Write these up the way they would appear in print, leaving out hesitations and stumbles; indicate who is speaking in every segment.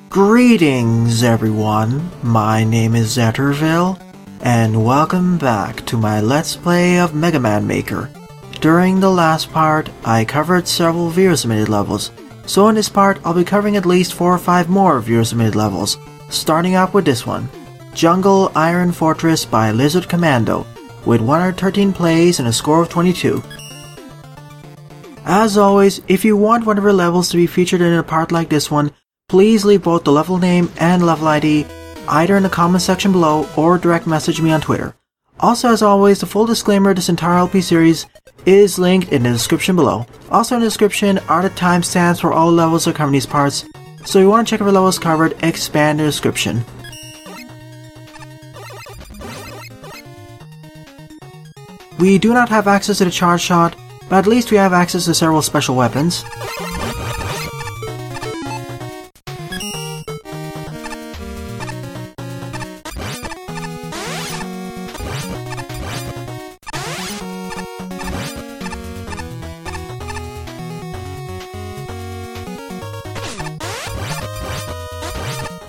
Speaker 1: Greetings everyone, my name is Zetterville, and welcome back to my Let's Play of Mega Man Maker. During the last part, I covered several viewer-submitted levels, so in this part I'll be covering at least 4 or 5 more viewer-submitted levels, starting off with this one, Jungle Iron Fortress by LizardCommando, with 113 plays and a score of 22. As always, if you want one of your levels to be featured in a part like this one, please leave both the level name and level ID either in the comment section below or direct message me on Twitter. Also, as always, the full disclaimer of this entire LP series is linked in the description below. Also in the description are the timestamps for all levels that cover these parts, so if you want to check out the levels covered, expand the description. We do not have access to the charge shot, but at least we have access to several special weapons.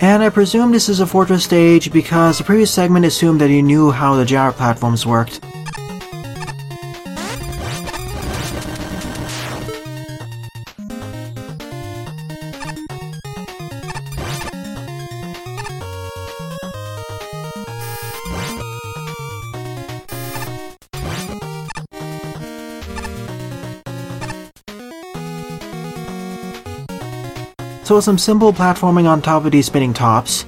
Speaker 1: And I presume this is a fortress stage because the previous segment assumed that you knew how the gyro platforms worked. So some simple platforming on top of these spinning tops.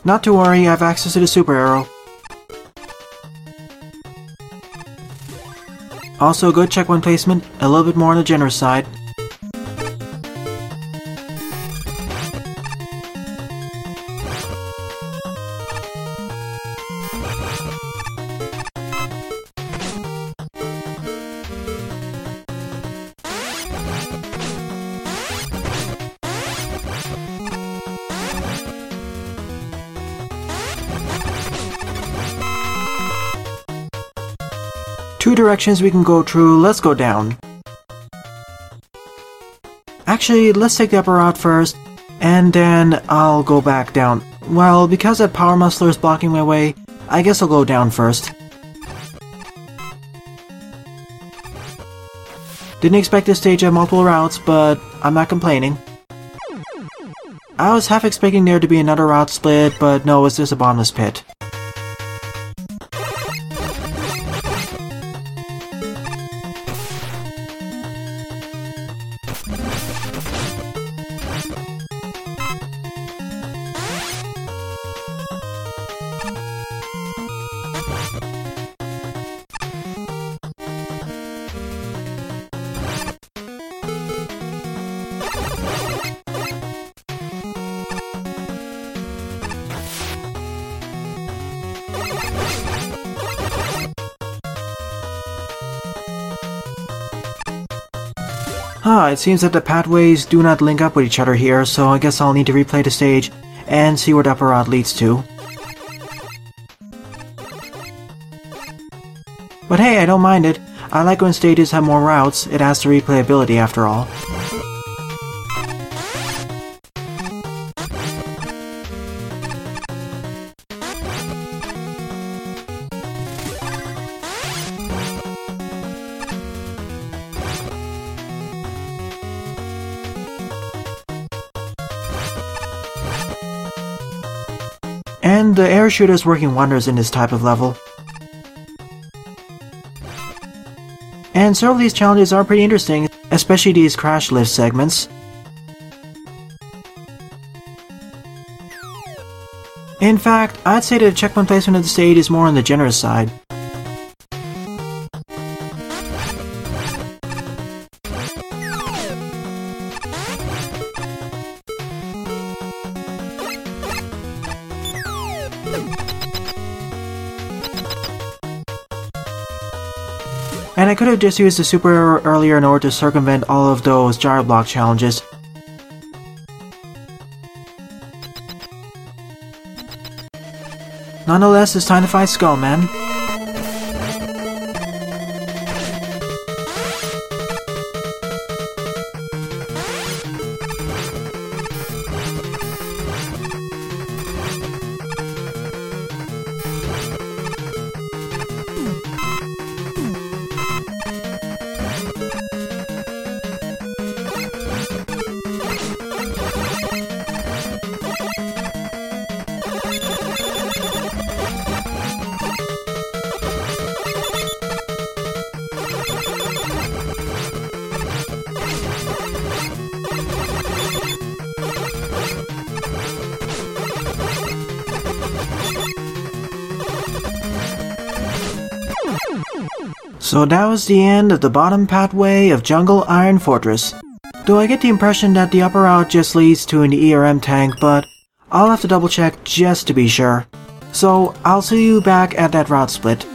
Speaker 1: Not to worry, I have access to the super arrow. Also good checkpoint placement, a little bit more on the generous side. Two directions we can go through, let's go down. Actually, let's take the upper route first, and then I'll go back down. Well, because that power muscler is blocking my way, I guess I'll go down first. Didn't expect this stage to have multiple routes, but I'm not complaining. I was half expecting there to be another route split, but no, it's just a bottomless pit. It seems that the pathways do not link up with each other here, so I guess I'll need to replay the stage and see where the upper route leads to. But hey, I don't mind it. I like when stages have more routes, it adds to replayability after all. And the air shooter is working wonders in this type of level. And several of these challenges are pretty interesting, especially these crash lift segments. In fact, I'd say that the checkpoint placement of the stage is more on the generous side. And I could have just used the super arrow earlier in order to circumvent all of those gyro block challenges. Nonetheless, it's time to fight Skullman. So that was the end of the bottom pathway of Jungle Iron Fortress. Though I get the impression that the upper route just leads to an ERM tank, but I'll have to double check just to be sure. So I'll see you back at that route split.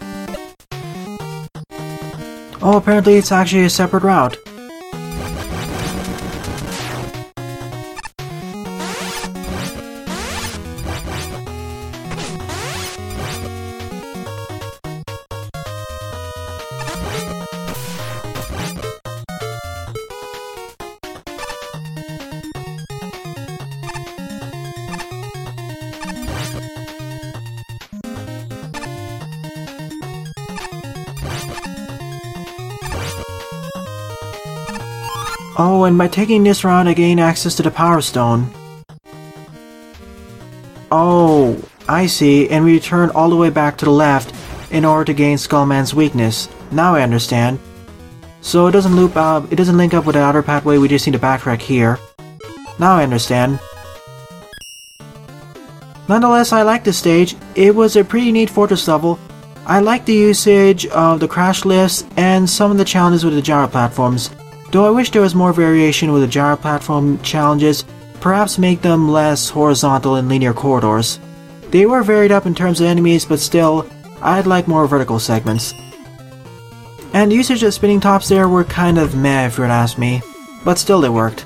Speaker 1: Oh, apparently it's actually a separate route. Oh, and by taking this route I gain access to the Power Stone. Oh, I see, and we return all the way back to the left in order to gain Skullman's weakness. Now I understand. So it doesn't link up with the outer pathway, we just need to backtrack here. Now I understand. Nonetheless, I like this stage. It was a pretty neat fortress level. I like the usage of the crash lifts and some of the challenges with the gyro platforms. Though I wish there was more variation with the gyro platform challenges, perhaps make them less horizontal and linear corridors. They were varied up in terms of enemies, but still, I'd like more vertical segments. And the usage of spinning tops there were kind of meh if you would ask me, but still they worked.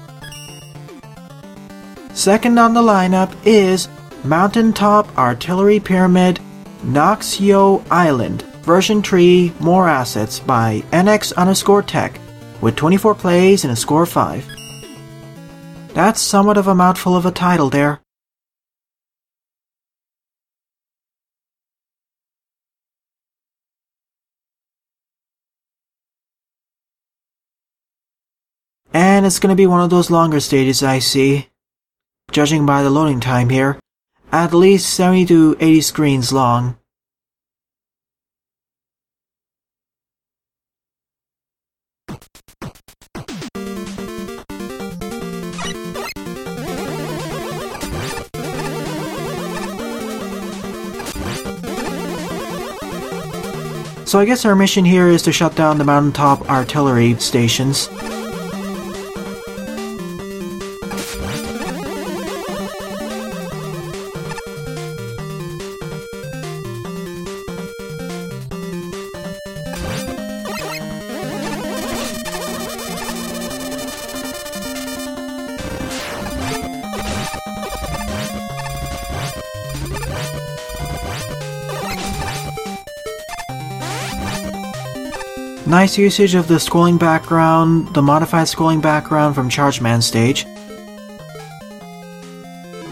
Speaker 1: Second on the lineup is Mountaintop Artillery Pyramid, Noxyoe Island, version 3, More Assets by NX_Tech. With 24 plays and a score of 5. That's somewhat of a mouthful of a title there. And it's gonna be one of those longer stages I see, judging by the loading time here, at least 70 to 80 screens long. So I guess our mission here is to shut down the mountaintop artillery stations. Nice usage of the scrolling background, the modified scrolling background from Charge Man stage.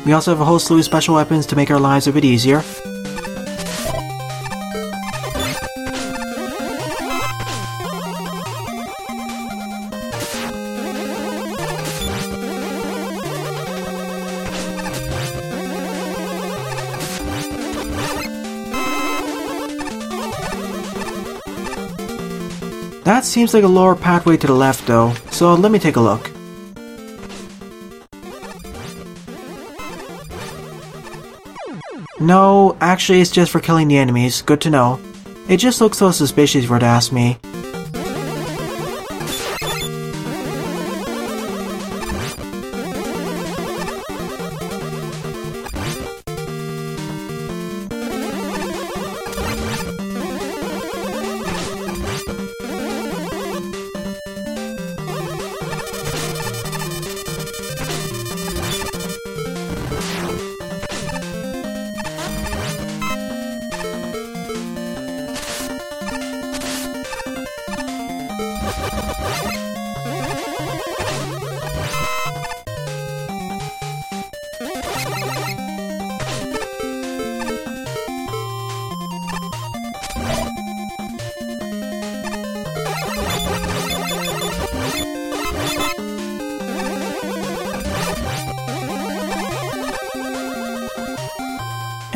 Speaker 1: We also have a whole slew of special weapons to make our lives a bit easier. That seems like a lower pathway to the left though, so let me take a look. No, actually it's just for killing the enemies, good to know. It just looks so suspicious if you were to ask me.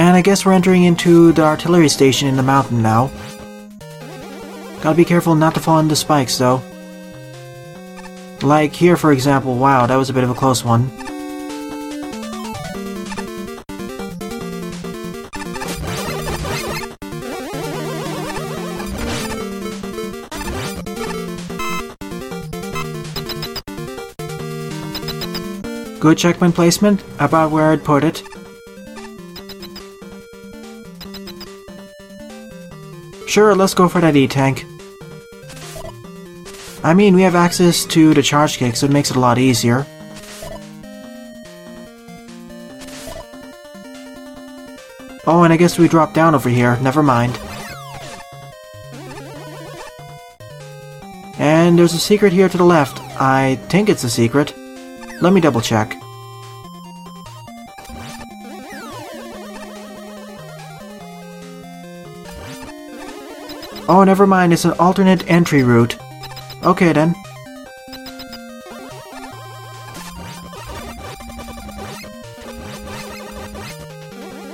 Speaker 1: And I guess we're entering into the artillery station in the mountain now. Gotta be careful not to fall into spikes though. Like here for example, wow, that was a bit of a close one. Good checkpoint placement, about where I'd put it. Sure, let's go for that E-tank. I mean, we have access to the charge kick, so it makes it a lot easier. Oh, and I guess we dropped down over here. Never mind. And there's a secret here to the left. I think it's a secret. Let me double check. Oh, never mind. It's an alternate entry route. Okay then.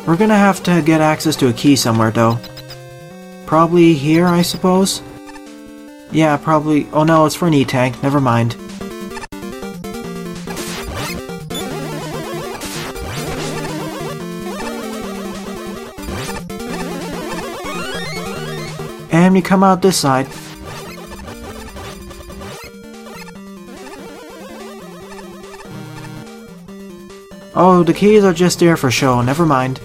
Speaker 1: We're gonna have to get access to a key somewhere though. Probably here, I suppose? Yeah, probably. Oh no, it's for an E-tank. Never mind. And we come out this side. Oh, the keys are just there for show. Never mind.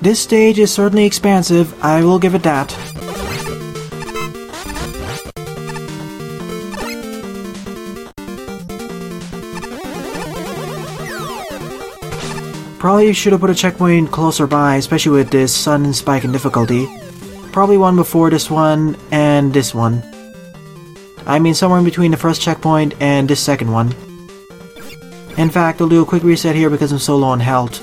Speaker 1: This stage is certainly expansive, I will give it that. Probably should have put a checkpoint closer by, especially with this sudden spike in difficulty. Probably one before this one and this one. I mean somewhere in between the first checkpoint and this second one. In fact, I'll do a quick reset here because I'm so low on health.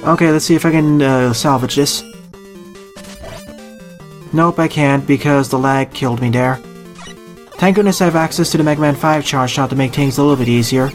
Speaker 1: Okay, let's see if I can salvage this. Nope, I can't because the lag killed me there. Thank goodness I have access to the Mega Man 5 charge shot to make things a little bit easier.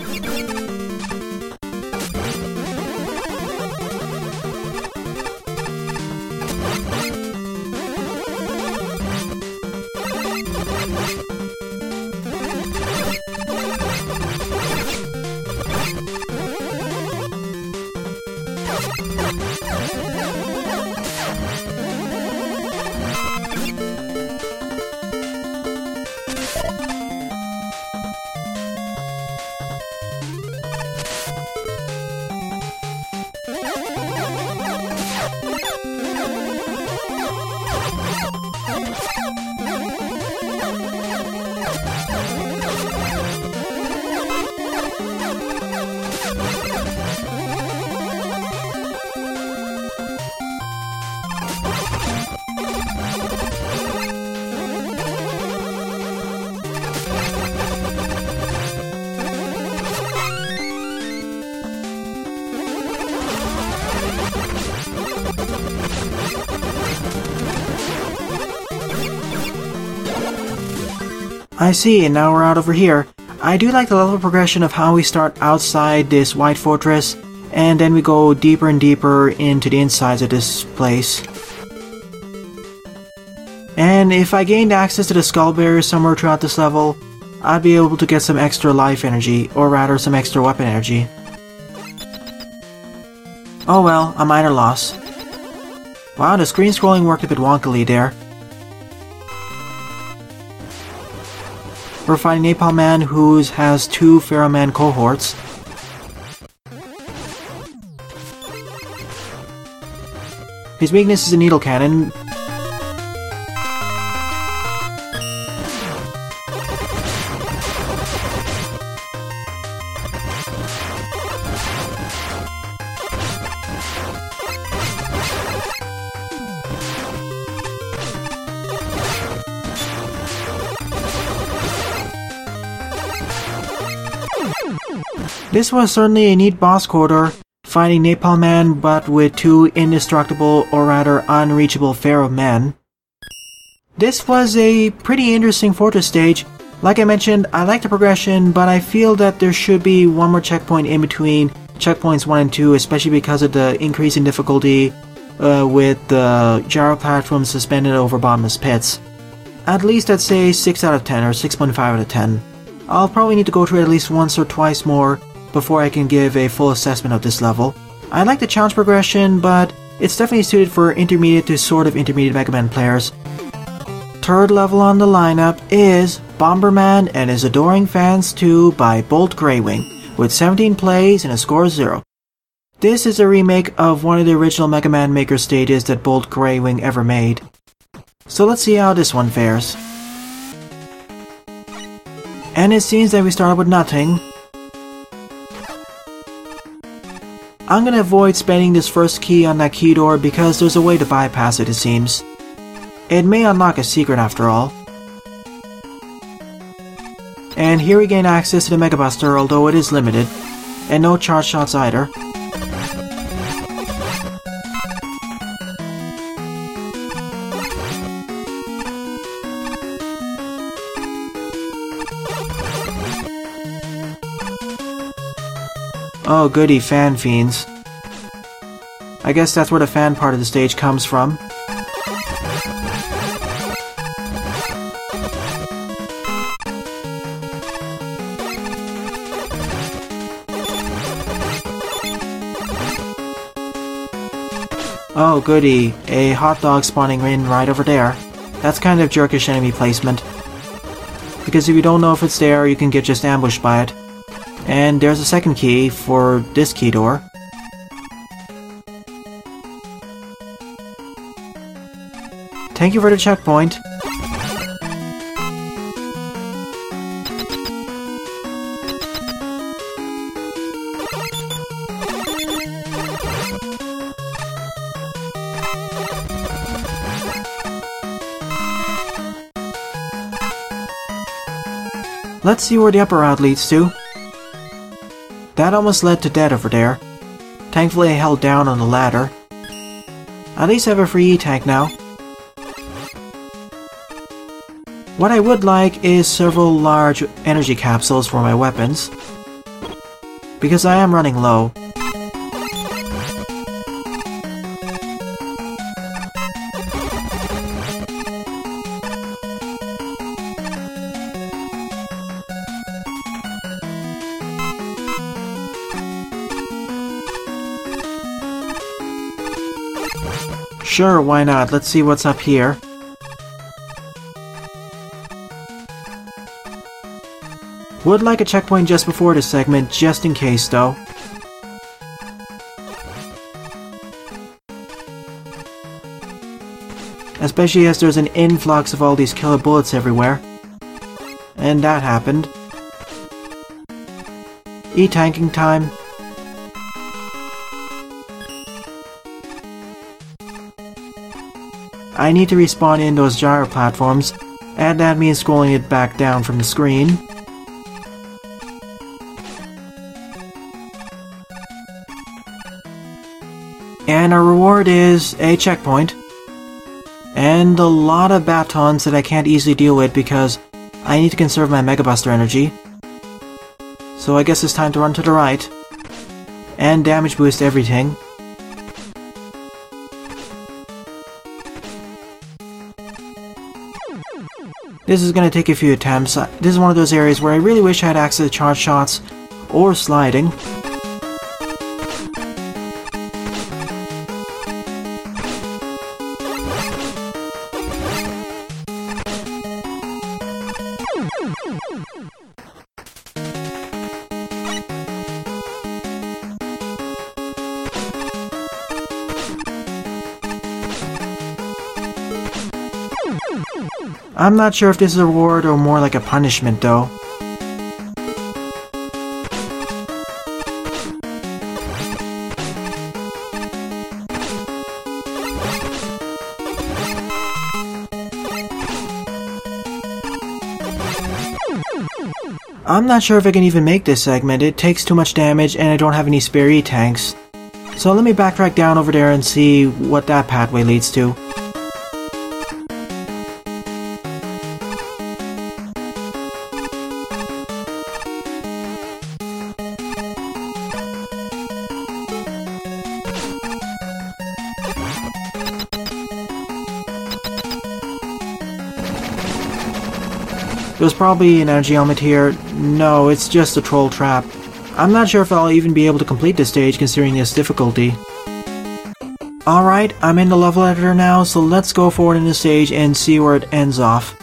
Speaker 1: I see, and now we're out over here. I do like the level progression of how we start outside this white fortress, and then we go deeper and deeper into the insides of this place. And if I gained access to the skull barrier somewhere throughout this level, I'd be able to get some extra life energy, or rather some extra weapon energy. Oh well, a minor loss. Wow, the screen scrolling worked a bit wonkily there. We're fighting Napalm Man, who has 2 Pharaoh Man cohorts. His weakness is a needle cannon. This was certainly a neat boss corridor, fighting Napalm Man but with 2 indestructible or rather unreachable Pharaoh men. This was a pretty interesting fortress stage. Like I mentioned, I like the progression, but I feel that there should be one more checkpoint in between checkpoints 1 and 2, especially because of the increase in difficulty with the gyro platform suspended over bottomless pits. At least I'd say 6 out of 10 or 6.5 out of 10. I'll probably need to go through it at least once or twice more before I can give a full assessment of this level. I like the challenge progression, but it's definitely suited for intermediate to sort of intermediate Mega Man players. Third level on the lineup is Bomberman and His Adoring Fans 2 by BoltGreywing, with 17 plays and a score of 0. This is a remake of one of the original Mega Man Maker stages that BoltGreywing ever made. So let's see how this one fares. And it seems that we started with nothing. I'm gonna avoid spending this first key on that key door because there's a way to bypass it seems. It may unlock a secret after all. And here we gain access to the Mega Buster, although it is limited. And no charge shots either. Oh goody, fan fiends. I guess that's where the fan part of the stage comes from. Oh goody, a hot dog spawning in right over there. That's kind of jerkish enemy placement. Because if you don't know if it's there, you can get just ambushed by it. And there's a second key for this key door. Thank you for the checkpoint. Let's see where the upper route leads to. That almost led to dead over there. Thankfully I held down on the ladder. At least I have a free E-tank now. What I would like is several large energy capsules for my weapons, because I am running low. Sure, why not? Let's see what's up here. Would like a checkpoint just before this segment, just in case though. Especially as there's an influx of all these killer bullets everywhere. And that happened. E-tanking time. I need to respawn in those gyro platforms, and that means scrolling it back down from the screen. And our reward is a checkpoint. And a lot of batons that I can't easily deal with because I need to conserve my Mega Buster energy. So I guess it's time to run to the right. And damage boost everything. This is going to take a few attempts. This is one of those areas where I really wish I had access to charge shots or sliding. I'm not sure if this is a reward or more like a punishment though. I'm not sure if I can even make this segment. It takes too much damage and I don't have any spare E-tanks. So let me backtrack down over there and see what that pathway leads to. There's probably an energy element here. No, it's just a troll trap. I'm not sure if I'll even be able to complete this stage considering its difficulty. Alright, I'm in the level editor now, so let's go forward in the stage and see where it ends off.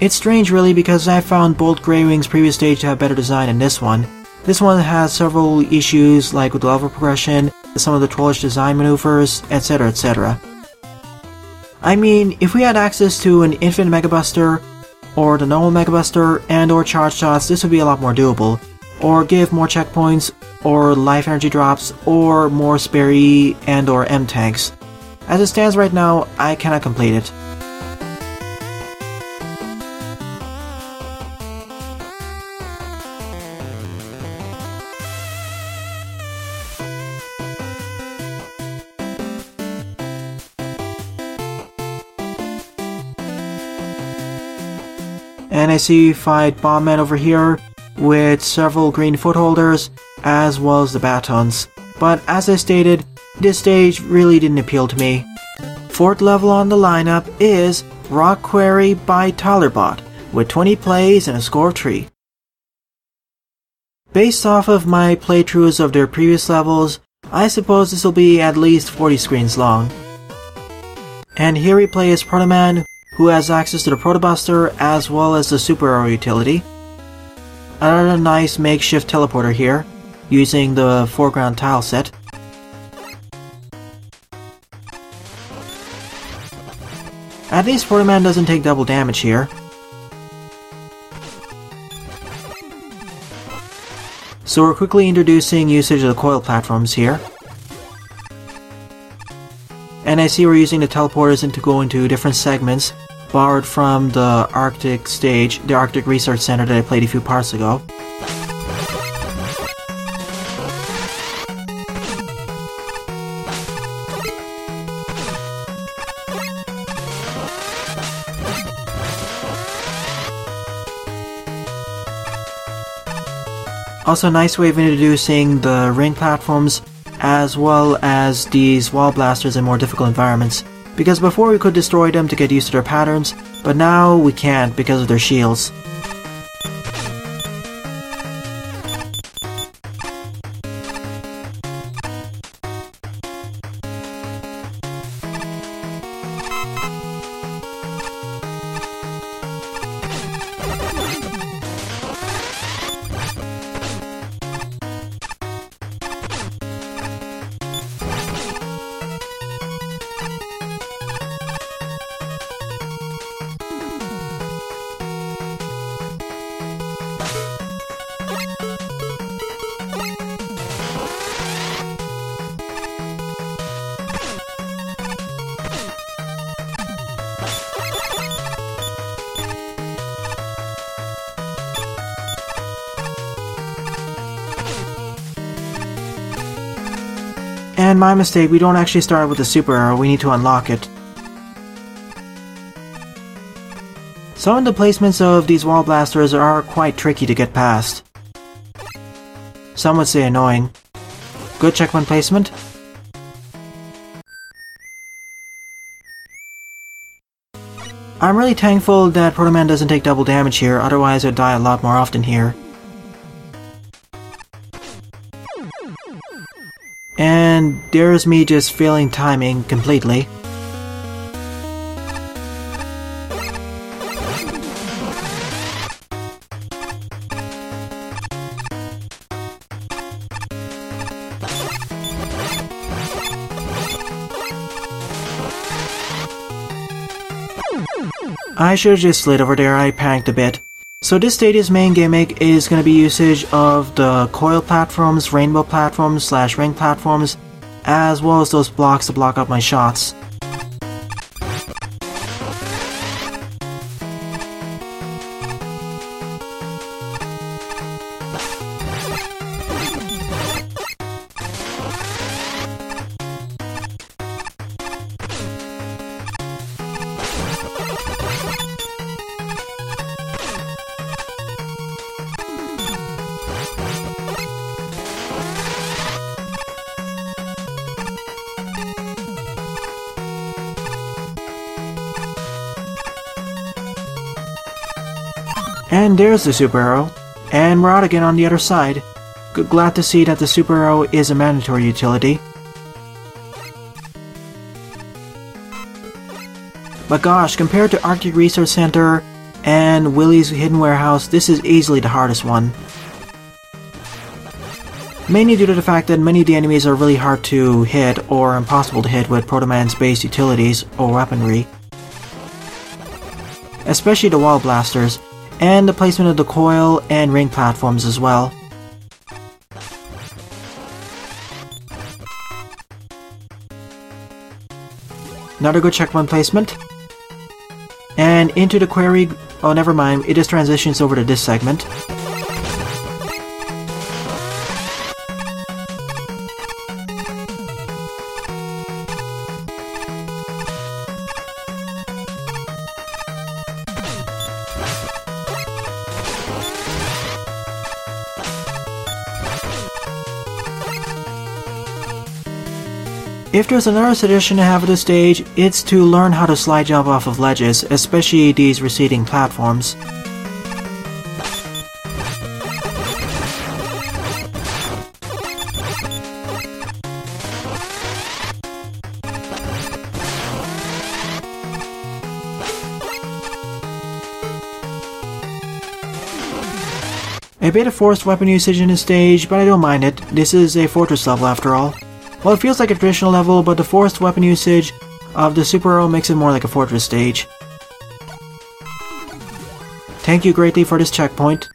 Speaker 1: It's strange really because I found BoltGreywing's previous stage to have better design than this one. This one has several issues like with the level progression, some of the trollish design maneuvers, etc, etc. I mean, if we had access to an infinite Mega Buster, or the normal Mega Buster, and or charge shots, this would be a lot more doable. Or give more checkpoints, or life energy drops, or more spare E and or M tanks. As it stands right now, I cannot complete it. And I see you fight Bomberman over here with several green footholders as well as the batons. But as I stated, this stage really didn't appeal to me. Fourth level on the lineup is Rock Quarry by Tylerbot with 20 plays and a score of 3. Based off of my playthroughs of their previous levels, I suppose this will be at least 40 screens long. And here we play as Protoman, who has access to the Protobuster as well as the Super Arrow utility. Another nice makeshift teleporter here, using the foreground tile set. At least Fireman doesn't take double damage here. So we're quickly introducing usage of the coil platforms here. And I see we're using the teleporters to go into different segments, borrowed from the Arctic stage, the Arctic Research Center that I played a few parts ago. Also a nice way of introducing the ring platforms as well as these wall blasters in more difficult environments. Because before we could destroy them to get used to their patterns, but now we can't because of their shields. And my mistake, we don't actually start with the super arrow, we need to unlock it. Some of the placements of these wall blasters are quite tricky to get past. Some would say annoying. Good checkpoint placement. I'm really thankful that Protoman doesn't take double damage here, otherwise I'd die a lot more often here. And there's me just failing timing completely. I should have just slid over there, I panicked a bit. So this stage's main gimmick is going to be usage of the coil platforms, rainbow platforms / ring platforms, as well as those blocks to block up my shots. And there's the superhero. And we're out again on the other side. Glad to see that the superhero is a mandatory utility. But gosh, compared to Arctic Research Center and Willy's Hidden Warehouse, this is easily the hardest one. Mainly due to the fact that many of the enemies are really hard to hit or impossible to hit with Proto Man's base utilities or weaponry. Especially the wall blasters, and the placement of the coil and ring platforms as well. Another good checkpoint placement. And into the quarry. Oh, never mind, it just transitions over to this segment. If there's another suggestion I have at this stage, it's to learn how to slide jump off of ledges, especially these receding platforms. A bit of forced weapon usage in this stage, but I don't mind it. This is a fortress level after all. Well, it feels like a traditional level, but the forced weapon usage of the superhero makes it more like a fortress stage. Thank you greatly for this checkpoint.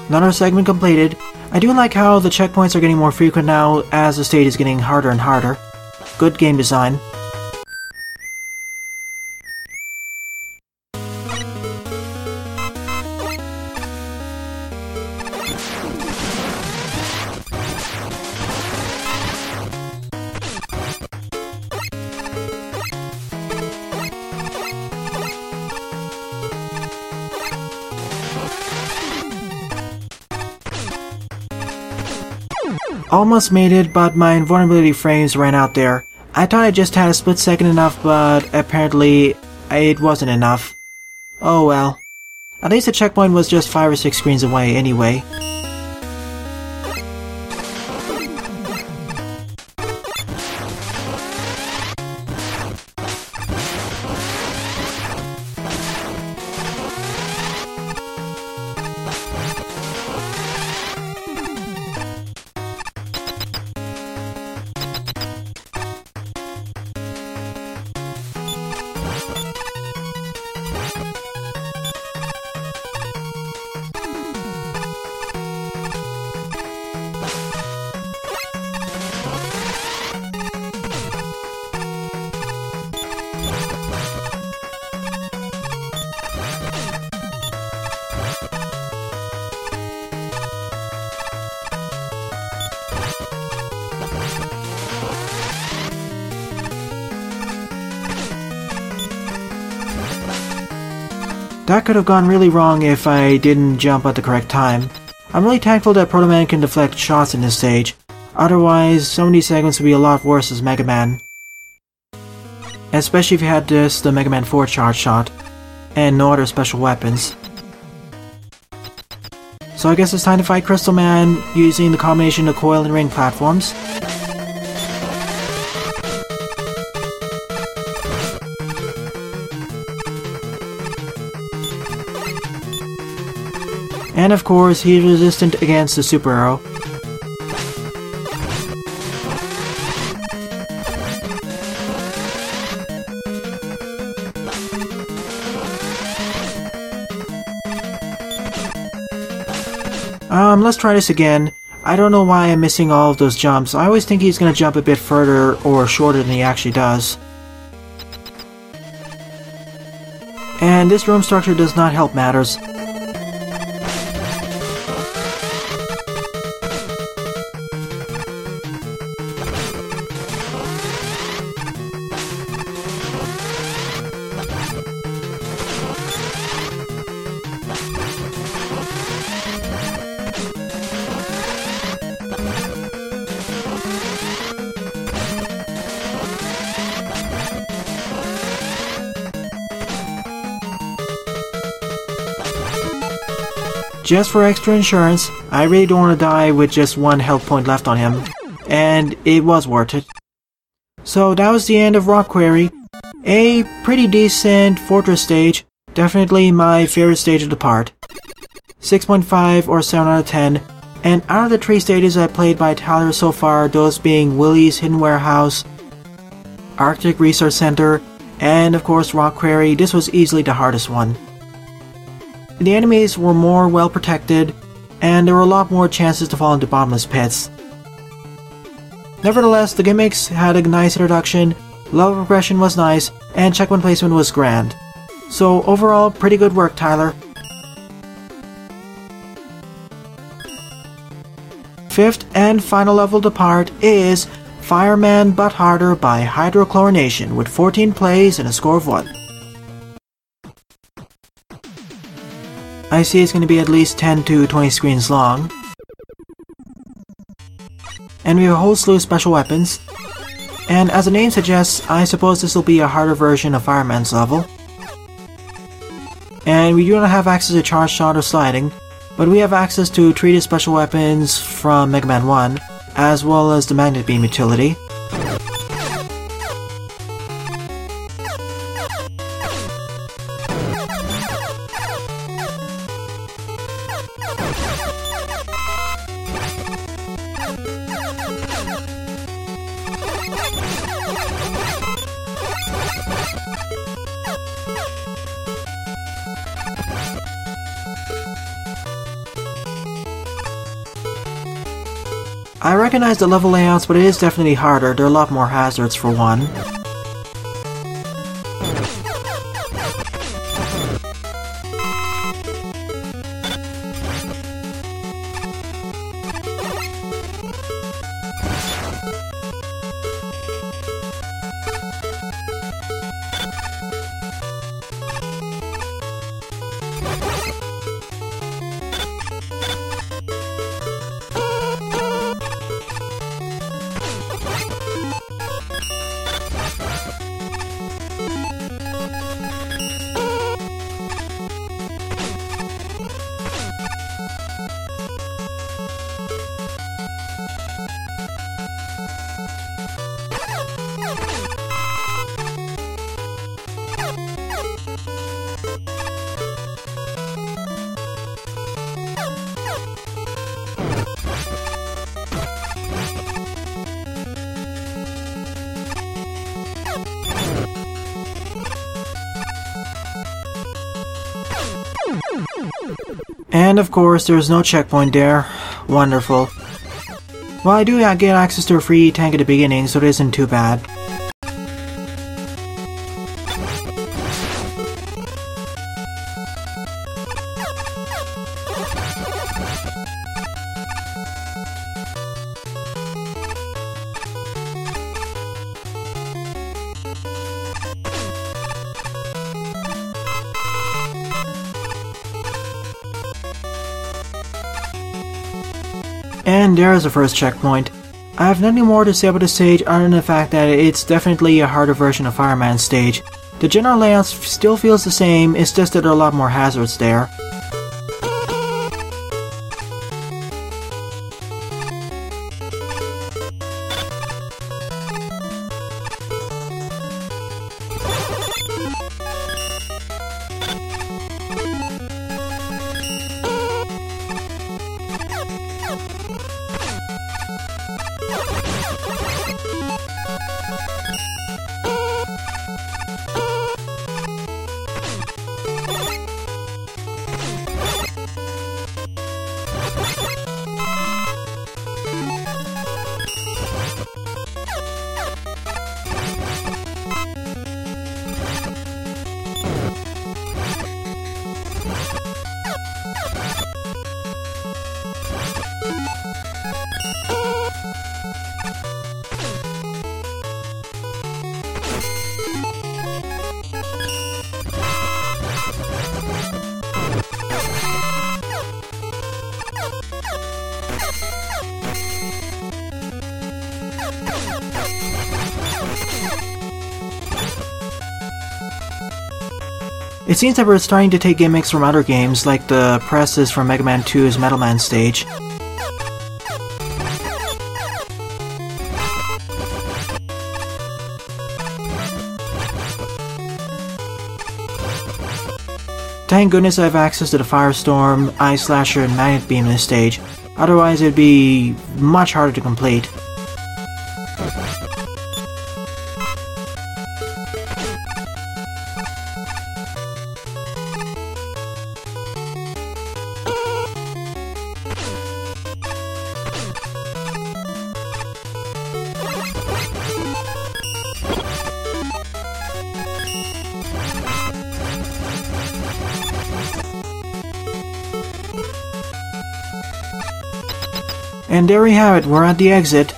Speaker 1: Another segment completed. I do like how the checkpoints are getting more frequent now as the stage is getting harder and harder. Good game design. Almost made it, but my invulnerability frames ran out there. I thought I just had a split second enough, but apparently it wasn't enough. Oh well. At least the checkpoint was just 5 or 6 screens away anyway. That could have gone really wrong if I didn't jump at the correct time. I'm really thankful that Proto Man can deflect shots in this stage, otherwise some of these segments would be a lot worse as Mega Man. Especially if you had the Mega Man 4 charge shot, and no other special weapons. So I guess it's time to fight Crystal Man using the combination of coil and ring platforms. And of course, he's resistant against the superhero. Let's try this again. I don't know why I'm missing all of those jumps. I always think he's going to jump a bit further or shorter than he actually does. And this room structure does not help matters. Just for extra insurance, I really don't want to die with just one health point left on him, and it was worth it. So that was the end of Rock Quarry. A pretty decent fortress stage, definitely my favorite stage of the part. 6.5 or 7 out of 10, and out of the 3 stages I played by Tyler so far, those being Willie's Hidden Warehouse, Arctic Research Center, and of course Rock Quarry, this was easily the hardest one. The enemies were more well protected, and there were a lot more chances to fall into bottomless pits. Nevertheless, the gimmicks had a nice introduction, level progression was nice, and checkpoint placement was grand. So overall, pretty good work, Tyler. Fifth and final level to part is Fireman But Harder by Hydrochlorination with 14 plays and a score of 1. I see it's going to be at least 10 to 20 screens long. And we have a whole slew of special weapons. And as the name suggests, I suppose this will be a harder version of Fireman's level. And we do not have access to charge shot or sliding, but we have access to treated special weapons from Mega Man 1, as well as the magnet beam utility. I recognize the level layouts, but it is definitely harder. There are a lot more hazards for one. And of course, there's no checkpoint there. Wonderful. Well, I do get access to a free tank at the beginning, so it isn't too bad. And there's the first checkpoint. I have nothing more to say about the stage other than the fact that it's definitely a harder version of Fireman's stage. The general layout still feels the same, it's just that there are a lot more hazards there. It seems that we're starting to take gimmicks from other games, like the presses from Mega Man 2's Metal Man stage. Thank goodness I have access to the Firestorm, Ice Slasher, and Magnet Beam in this stage, otherwise it would be much harder to complete. And there we have it, we're at the exit.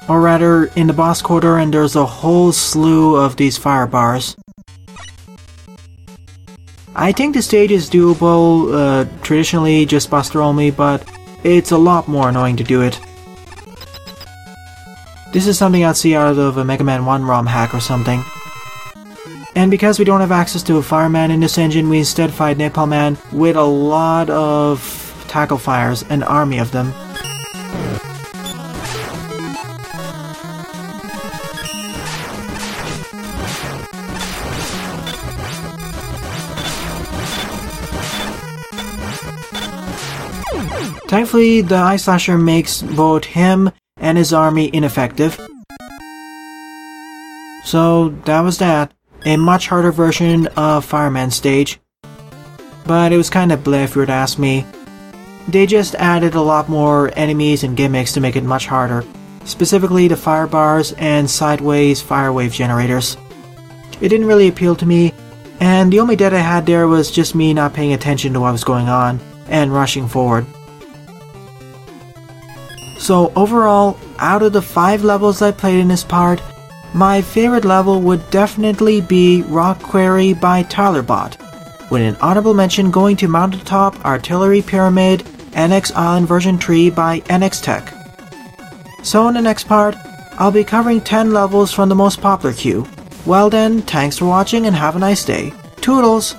Speaker 1: Or rather, in the boss corridor, and there's a whole slew of these fire bars. I think the stage is doable, traditionally just buster only, but it's a lot more annoying to do it. This is something I'd see out of a Mega Man 1 ROM hack or something. And because we don't have access to a Fireman in this engine, we instead fight Napalm Man with a lot of tackle fires, an army of them. Thankfully, the Ice Slasher makes both him and his army ineffective. So that was that. A much harder version of Fireman stage. But it was kinda bleh if you were to ask me. They just added a lot more enemies and gimmicks to make it much harder. Specifically the fire bars and sideways fire wave generators. It didn't really appeal to me, and the only debt I had there was just me not paying attention to what was going on and rushing forward. So overall, out of the 5 levels I played in this part, my favorite level would definitely be Rock Quarry by Tylerbot, with an honorable mention going to Mountaintop Artillery Pyramid NX Island version 3 by NX Tech. So in the next part, I'll be covering 10 levels from the most popular queue. Well then, thanks for watching and have a nice day. Toodles!